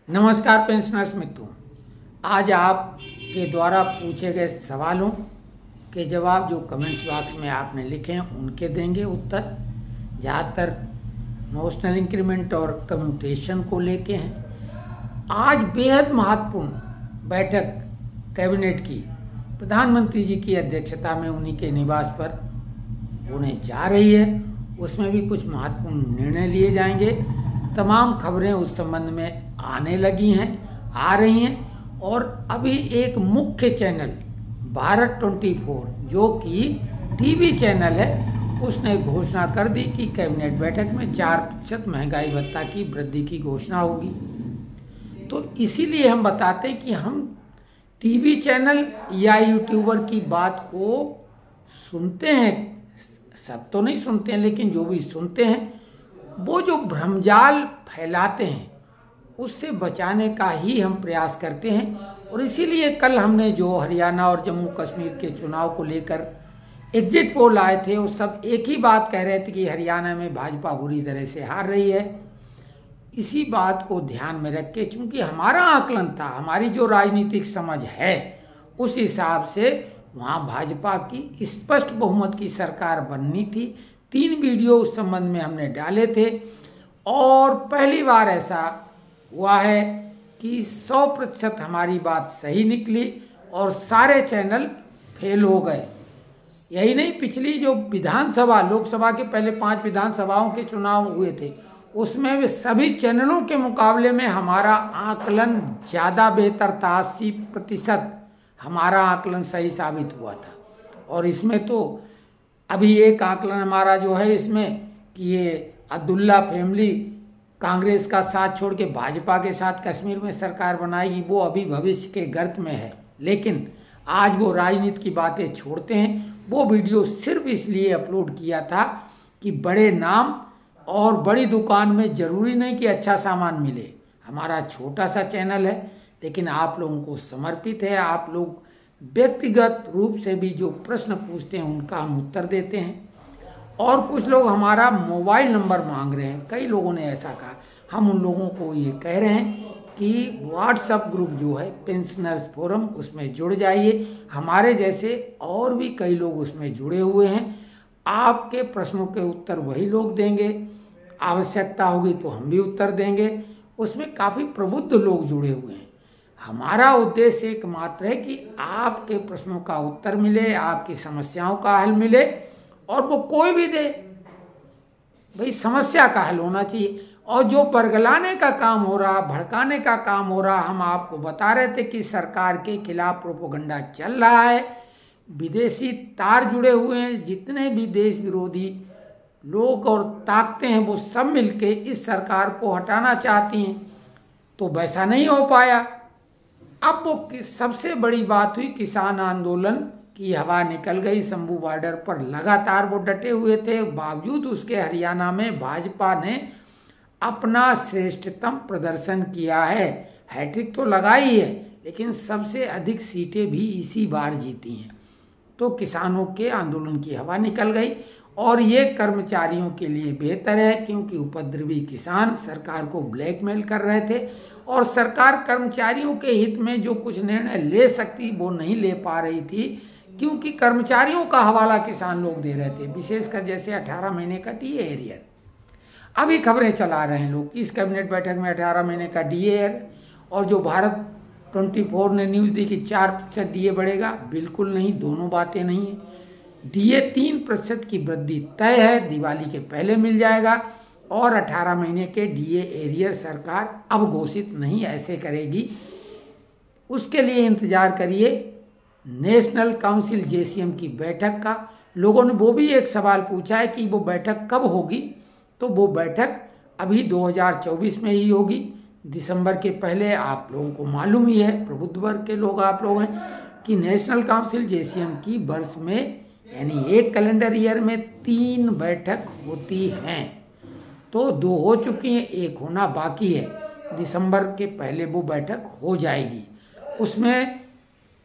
नमस्कार पेंशनर्स मित्रों, आज आपके द्वारा पूछे गए सवालों के जवाब जो कमेंट्स बॉक्स में आपने लिखे हैं उनके देंगे उत्तर। ज़्यादातर नोशनल इंक्रीमेंट और कम्यूटेशन को लेके हैं। आज बेहद महत्वपूर्ण बैठक कैबिनेट की प्रधानमंत्री जी की अध्यक्षता में उन्हीं के निवास पर होने जा रही है। उसमें भी कुछ महत्वपूर्ण निर्णय लिए जाएंगे। तमाम खबरें उस संबंध में आने लगी हैं, आ रही हैं। और अभी एक मुख्य चैनल भारत 24 जो कि टीवी चैनल है, उसने घोषणा कर दी कि कैबिनेट बैठक में 4% महंगाई भत्ता की वृद्धि की घोषणा होगी। तो इसीलिए हम बताते हैं कि हम टीवी चैनल या यूट्यूबर की बात को सुनते हैं, सब तो नहीं सुनते हैं, लेकिन जो भी सुनते हैं वो जो भ्रमजाल फैलाते हैं उससे बचाने का ही हम प्रयास करते हैं। और इसीलिए कल हमने जो हरियाणा और जम्मू कश्मीर के चुनाव को लेकर एग्जिट पोल आए थे और सब एक ही बात कह रहे थे कि हरियाणा में भाजपा बुरी तरह से हार रही है। इसी बात को ध्यान में रख के, चूँकि हमारा आकलन था, हमारी जो राजनीतिक समझ है उस हिसाब से वहाँ भाजपा की स्पष्ट बहुमत की सरकार बननी थी। 3 वीडियो उस संबंध में हमने डाले थे और पहली बार ऐसा हुआ है कि 100% हमारी बात सही निकली और सारे चैनल फेल हो गए। यही नहीं, पिछली जो विधानसभा, लोकसभा के पहले 5 विधानसभाओं के चुनाव हुए थे उसमें भी सभी चैनलों के मुकाबले में हमारा आकलन ज़्यादा बेहतर था। 80% हमारा आकलन सही साबित हुआ था। और इसमें तो अभी एक आकलन हमारा जो है इसमें कि ये अब्दुल्ला फैमिली कांग्रेस का साथ छोड़ के भाजपा के साथ कश्मीर में सरकार बनाएगी, वो अभी भविष्य के गर्त में है। लेकिन आज वो राजनीति की बातें छोड़ते हैं। वो वीडियो सिर्फ इसलिए अपलोड किया था कि बड़े नाम और बड़ी दुकान में ज़रूरी नहीं कि अच्छा सामान मिले। हमारा छोटा सा चैनल है लेकिन आप लोगों को समर्पित है। आप लोग व्यक्तिगत रूप से भी जो प्रश्न पूछते हैं उनका हम उत्तर देते हैं। और कुछ लोग हमारा मोबाइल नंबर मांग रहे हैं, कई लोगों ने ऐसा कहा। हम उन लोगों को ये कह रहे हैं कि व्हाट्सएप ग्रुप जो है पेंशनर्स फोरम, उसमें जुड़ जाइए। हमारे जैसे और भी कई लोग उसमें जुड़े हुए हैं। आपके प्रश्नों के उत्तर वही लोग देंगे, आवश्यकता होगी तो हम भी उत्तर देंगे। उसमें काफ़ी प्रबुद्ध लोग जुड़े हुए हैं। हमारा उद्देश्य एकमात्र है कि आपके प्रश्नों का उत्तर मिले, आपकी समस्याओं का हल मिले, और वो कोई भी दे, भाई समस्या का हल होना चाहिए। और जो बरगलाने का काम हो रहा, भड़काने का काम हो रहा, हम आपको बता रहे थे कि सरकार के खिलाफ प्रोपेगेंडा चल रहा है, विदेशी तार जुड़े हुए हैं, जितने भी देश विरोधी लोग और ताकतें हैं वो सब मिलके इस सरकार को हटाना चाहती हैं। तो वैसा नहीं हो पाया। अब वो सबसे बड़ी बात हुई, किसान आंदोलन की हवा निकल गई। शंभू बॉर्डर पर लगातार वो डटे हुए थे, बावजूद उसके हरियाणा में भाजपा ने अपना श्रेष्ठतम प्रदर्शन किया है। हैट्रिक तो लगाई है लेकिन सबसे अधिक सीटें भी इसी बार जीती हैं। तो किसानों के आंदोलन की हवा निकल गई और ये कर्मचारियों के लिए बेहतर है, क्योंकि उपद्रवी किसान सरकार को ब्लैकमेल कर रहे थे और सरकार कर्मचारियों के हित में जो कुछ निर्णय ले सकती वो नहीं ले पा रही थी, क्योंकि कर्मचारियों का हवाला किसान लोग दे रहे थे। विशेषकर जैसे 18 महीने का डीए एरियर, अभी खबरें चला रहे हैं लोग इस कैबिनेट बैठक में 18 महीने का डीए है। और जो भारत 24 ने न्यूज़ दी कि 4% डीए बढ़ेगा, बिल्कुल नहीं, दोनों बातें नहीं है। डीए 3% की वृद्धि तय है, दिवाली के पहले मिल जाएगा। और 18 महीने के डीए एरियर सरकार अब घोषित नहीं ऐसे करेगी, उसके लिए इंतजार करिए नेशनल काउंसिल जेसीएम की बैठक का। लोगों ने वो भी एक सवाल पूछा है कि वो बैठक कब होगी। तो वो बैठक अभी 2024 में ही होगी, दिसंबर के पहले। आप लोगों को मालूम ही है, प्रबुद्ध वर्ग के लोग आप लोग हैं, कि नेशनल काउंसिल जेसीएम की वर्ष में यानी एक कैलेंडर ईयर में 3 बैठक होती हैं। तो 2 हो चुकी हैं, 1 होना बाकी है। दिसंबर के पहले वो बैठक हो जाएगी। उसमें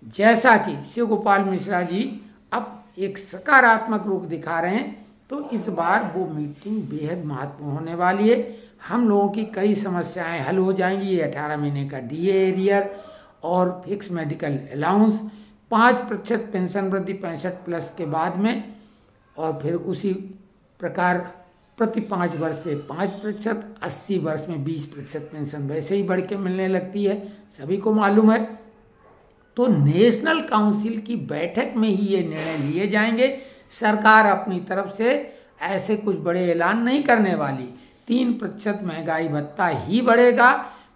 जैसा कि शिव गोपाल मिश्रा जी अब एक सकारात्मक रुख दिखा रहे हैं, तो इस बार वो मीटिंग बेहद महत्वपूर्ण होने वाली है। हम लोगों की कई समस्याएं हल हो जाएंगी। ये 18 महीने का डीए एरियर और फिक्स मेडिकल अलाउंस, 5% पेंशन वृद्धि 65+ के बाद में, और फिर उसी प्रकार प्रति 5 वर्ष पे 5%, 80 वर्ष में 20% पेंशन वैसे ही बढ़ के मिलने लगती है, सभी को मालूम है। तो नेशनल काउंसिल की बैठक में ही ये निर्णय लिए जाएंगे। सरकार अपनी तरफ से ऐसे कुछ बड़े ऐलान नहीं करने वाली। 3% महंगाई भत्ता ही बढ़ेगा,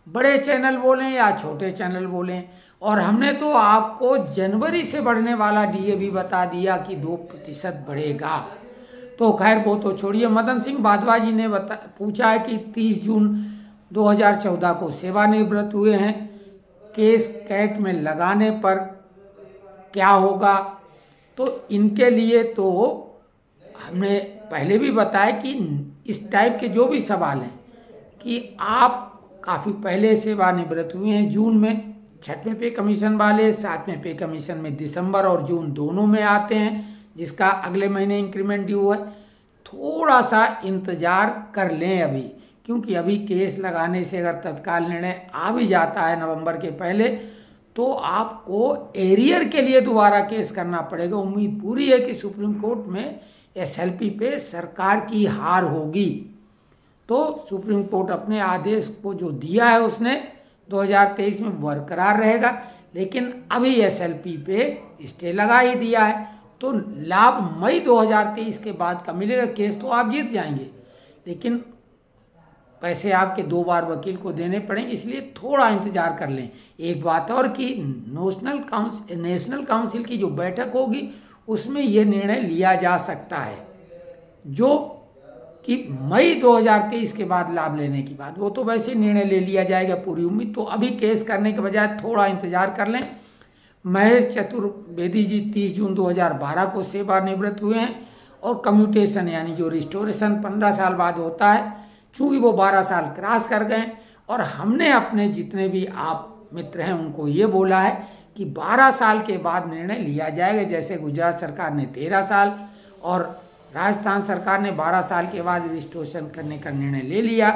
बड़े चैनल बोलें या छोटे चैनल बोलें। और हमने तो आपको जनवरी से बढ़ने वाला डीए भी बता दिया कि 2% बढ़ेगा। तो खैर वो तो छोड़िए। मदन सिंह भादवा जी ने पूछा है कि 30 जून 2014 को सेवानिवृत्त हुए हैं, केस कैट में लगाने पर क्या होगा। तो इनके लिए तो हमने पहले भी बताया कि इस टाइप के जो भी सवाल हैं कि आप काफ़ी पहले सेवानिवृत्त हुए हैं, जून में 6वें पे कमीशन वाले, 7वें पे कमीशन में दिसंबर और जून दोनों में आते हैं, जिसका अगले महीने इंक्रीमेंट ड्यू है। थोड़ा सा इंतज़ार कर लें अभी, क्योंकि अभी केस लगाने से अगर तत्काल निर्णय आ भी जाता है नवंबर के पहले, तो आपको एरियर के लिए दोबारा केस करना पड़ेगा। उम्मीद पूरी है कि सुप्रीम कोर्ट में एसएलपी पे सरकार की हार होगी। तो सुप्रीम कोर्ट अपने आदेश को जो दिया है उसने 2023 में बरकरार रहेगा, लेकिन अभी एसएलपी पे स्टे लगा ही दिया है। तो लाभ मई 2023 के बाद का मिलेगा। केस तो आप जीत जाएंगे, लेकिन पैसे आपके 2 बार वकील को देने पड़ेंगे, इसलिए थोड़ा इंतजार कर लें। एक बात और कि नेशनल काउंसिल की जो बैठक होगी उसमें ये निर्णय लिया जा सकता है, जो कि मई 2023 के बाद लाभ लेने की बात, वो तो वैसे निर्णय ले लिया जाएगा, पूरी उम्मीद। तो अभी केस करने के बजाय थोड़ा इंतजार कर लें। महेश चतुर्वेदी जी 30 जून 2012 को सेवानिवृत्त हुए हैं, और कम्यूटेशन यानी जो रिस्टोरेशन 15 साल बाद होता है, चूँकि वो 12 साल क्रॉस कर गए, और हमने अपने जितने भी आप मित्र हैं उनको ये बोला है कि 12 साल के बाद निर्णय लिया जाएगा। जैसे गुजरात सरकार ने 13 साल और राजस्थान सरकार ने 12 साल के बाद रिस्टोरेशन करने का निर्णय ले लिया।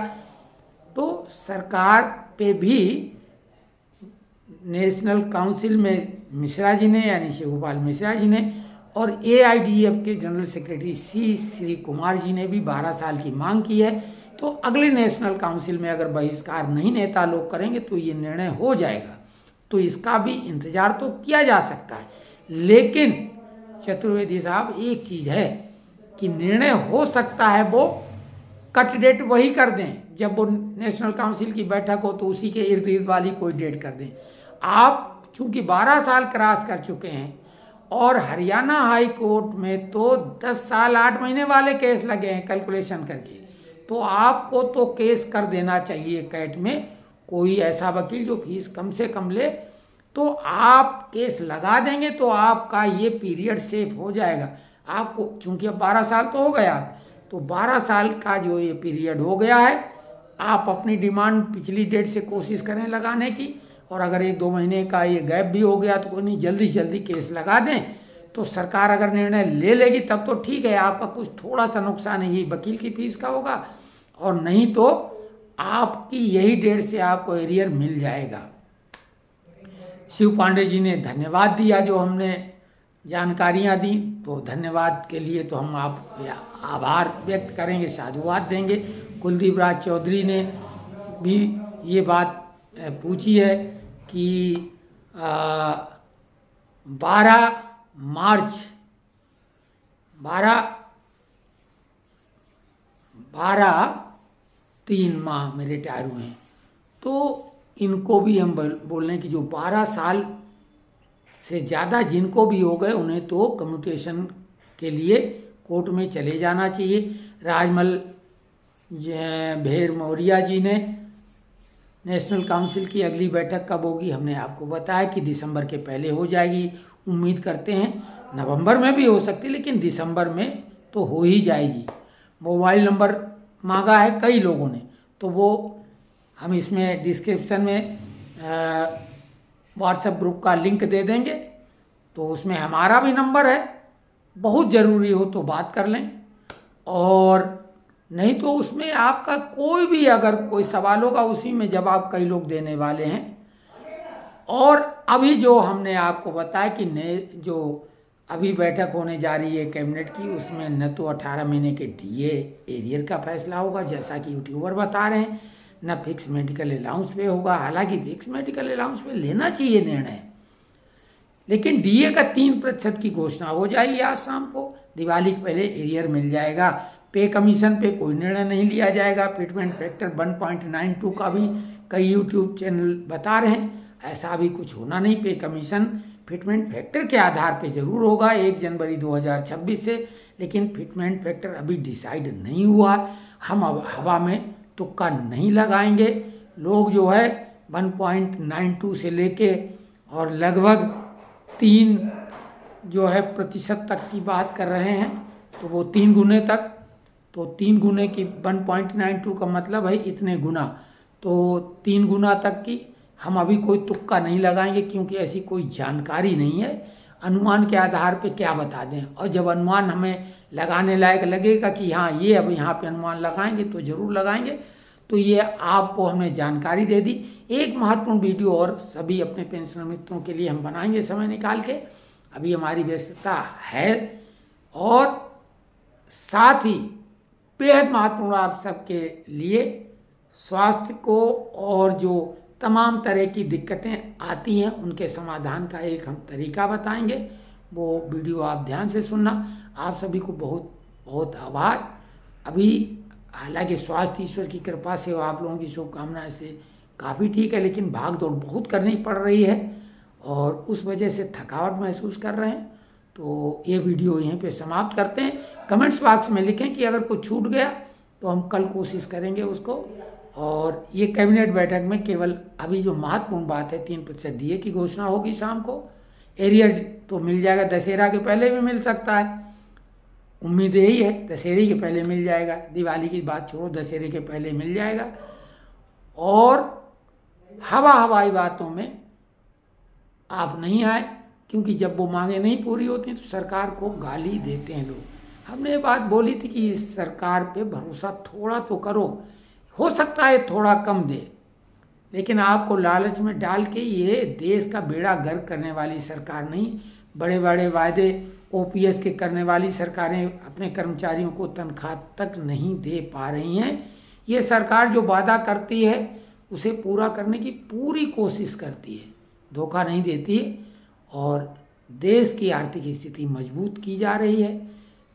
तो सरकार पे भी नेशनल काउंसिल में मिश्रा जी ने, यानी शिवगोपाल मिश्रा जी ने, और AIDF के जनरल सेक्रेटरी श्री कुमार जी ने भी 12 साल की मांग की है। तो अगले नेशनल काउंसिल में अगर बहिष्कार नहीं नेता लोग करेंगे तो ये निर्णय हो जाएगा। तो इसका भी इंतजार तो किया जा सकता है। लेकिन चतुर्वेदी साहब, एक चीज़ है कि निर्णय हो सकता है वो कट डेट वही कर दें, जब वो नेशनल काउंसिल की बैठक हो तो उसी के इर्द गिर्द वाली कोई डेट कर दें। आप चूंकि 12 साल क्रॉस कर चुके हैं, और हरियाणा हाई कोर्ट में तो 10 साल 8 महीने वाले केस लगे हैं कैलकुलेशन करके, तो आपको तो केस कर देना चाहिए कैट में। कोई ऐसा वकील जो फीस कम से कम ले, तो आप केस लगा देंगे तो आपका ये पीरियड सेफ हो जाएगा। आपको चूंकि अब 12 साल तो हो गया, तो 12 साल का जो ये पीरियड हो गया है, आप अपनी डिमांड पिछली डेट से कोशिश करें लगाने की, और अगर 1-2 महीने का ये गैप भी हो गया तो कोई नहीं, जल्दी जल्दी केस लगा दें। तो सरकार अगर निर्णय ले लेगी तब तो ठीक है, आपका कुछ थोड़ा सा नुकसान ही वकील की फीस का होगा, और नहीं तो आपकी यही डेट से आपको एरियर मिल जाएगा। शिव पांडे जी ने धन्यवाद दिया जो हमने जानकारियां दी, तो धन्यवाद के लिए तो हम आप आभार व्यक्त करेंगे, साधुवाद देंगे। कुलदीप राज चौधरी ने भी ये बात पूछी है कि 3 माह में रिटायर हुए हैं। तो इनको भी हम बोल रहे हैं कि जो 12 साल से ज़्यादा जिनको भी हो गए, उन्हें तो कम्यूटेशन के लिए कोर्ट में चले जाना चाहिए। राजमल भेर मौर्या जी ने नेशनल काउंसिल की अगली बैठक कब होगी, हमने आपको बताया कि दिसंबर के पहले हो जाएगी। उम्मीद करते हैं नवंबर में भी हो सकती है, लेकिन दिसंबर में तो हो ही जाएगी। मोबाइल नंबर मांगा है कई लोगों ने, तो वो हम इसमें डिस्क्रिप्शन में व्हाट्सएप ग्रुप का लिंक दे देंगे, तो उसमें हमारा भी नंबर है, बहुत ज़रूरी हो तो बात कर लें। और नहीं तो उसमें आपका कोई भी अगर कोई सवाल होगा उसी में जवाब कई लोग देने वाले हैं। और अभी जो हमने आपको बताया कि नए जो अभी बैठक होने जा रही है कैबिनेट की, उसमें न तो 18 महीने के डीए एरियर का फैसला होगा जैसा कि यूट्यूबर बता रहे हैं, न फिक्स मेडिकल अलाउंस पे होगा। हालांकि फिक्स मेडिकल अलाउंस पे लेना चाहिए निर्णय, लेकिन डीए का 3% की घोषणा हो जाएगी आज शाम को। दिवाली के पहले एरियर मिल जाएगा। पे कमीशन पे कोई निर्णय नहीं लिया जाएगा। फिटमेंट फैक्टर 1.92 का भी कई यूट्यूब चैनल बता रहे हैं, ऐसा भी कुछ होना नहीं। पे कमीशन फिटमेंट फैक्टर के आधार पे जरूर होगा 1 जनवरी 2026 से, लेकिन फिटमेंट फैक्टर अभी डिसाइड नहीं हुआ। हम अब हवा में तुक्का नहीं लगाएंगे। लोग जो है 1.92 से लेके और लगभग 3 जो है प्रतिशत तक की बात कर रहे हैं, तो वो 3 गुने तक, तो 3 गुने की 1.92 का मतलब है इतने गुना, तो 3 गुना तक की हम अभी कोई तुक्का नहीं लगाएंगे क्योंकि ऐसी कोई जानकारी नहीं है। अनुमान के आधार पे क्या बता दें, और जब अनुमान हमें लगाने लायक लगेगा कि हाँ ये अब यहाँ पे अनुमान लगाएंगे तो ज़रूर लगाएंगे। तो ये आपको हमने जानकारी दे दी। एक महत्वपूर्ण वीडियो और सभी अपने पेंशनर मित्रों के लिए हम बनाएंगे समय निकाल के, अभी हमारी व्यस्तता है। और साथ ही बेहद महत्वपूर्ण आप सबके लिए स्वास्थ्य को और जो तमाम तरह की दिक्कतें आती हैं उनके समाधान का एक हम तरीका बताएंगे। वो वीडियो आप ध्यान से सुनना। आप सभी को बहुत बहुत आभार। अभी हालांकि स्वास्थ्य ईश्वर की कृपा से और आप लोगों की शुभकामनाएं से काफ़ी ठीक है, लेकिन भाग दौड़ बहुत करनी पड़ रही है और उस वजह से थकावट महसूस कर रहे हैं। तो ये वीडियो यहीं पे समाप्त करते हैं। कमेंट्स बॉक्स में लिखें कि अगर कुछ छूट गया तो हम कल कोशिश करेंगे उसको। और ये कैबिनेट बैठक में केवल अभी जो महत्वपूर्ण बात है 3% डीए की घोषणा होगी शाम को। एरियर तो मिल जाएगा, दशहरा के पहले भी मिल सकता है, उम्मीद यही है दशहरे के पहले मिल जाएगा। दिवाली की बात छोड़ो, दशहरे के पहले मिल जाएगा। और हवाई बातों में आप नहीं आए, क्योंकि जब वो मांगे नहीं पूरी होती तो सरकार को गाली देते हैं लोग। हमने ये बात बोली थी कि इस सरकार पे भरोसा थोड़ा तो करो, हो सकता है थोड़ा कम दे, लेकिन आपको लालच में डाल के ये देश का बेड़ा गर्क करने वाली सरकार नहीं। बड़े बड़े वायदे ओपीएस के करने वाली सरकारें अपने कर्मचारियों को तनख्वाह तक नहीं दे पा रही हैं। ये सरकार जो वादा करती है उसे पूरा करने की पूरी कोशिश करती है, धोखा नहीं देती है। और देश की आर्थिक स्थिति मजबूत की जा रही है।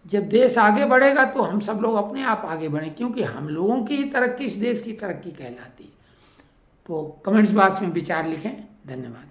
जब देश आगे बढ़ेगा तो हम सब लोग अपने आप आगे बढ़ें, क्योंकि हम लोगों की तरक्की इस देश की तरक्की कहलाती है। तो कमेंट्स बॉक्स में विचार लिखें। धन्यवाद।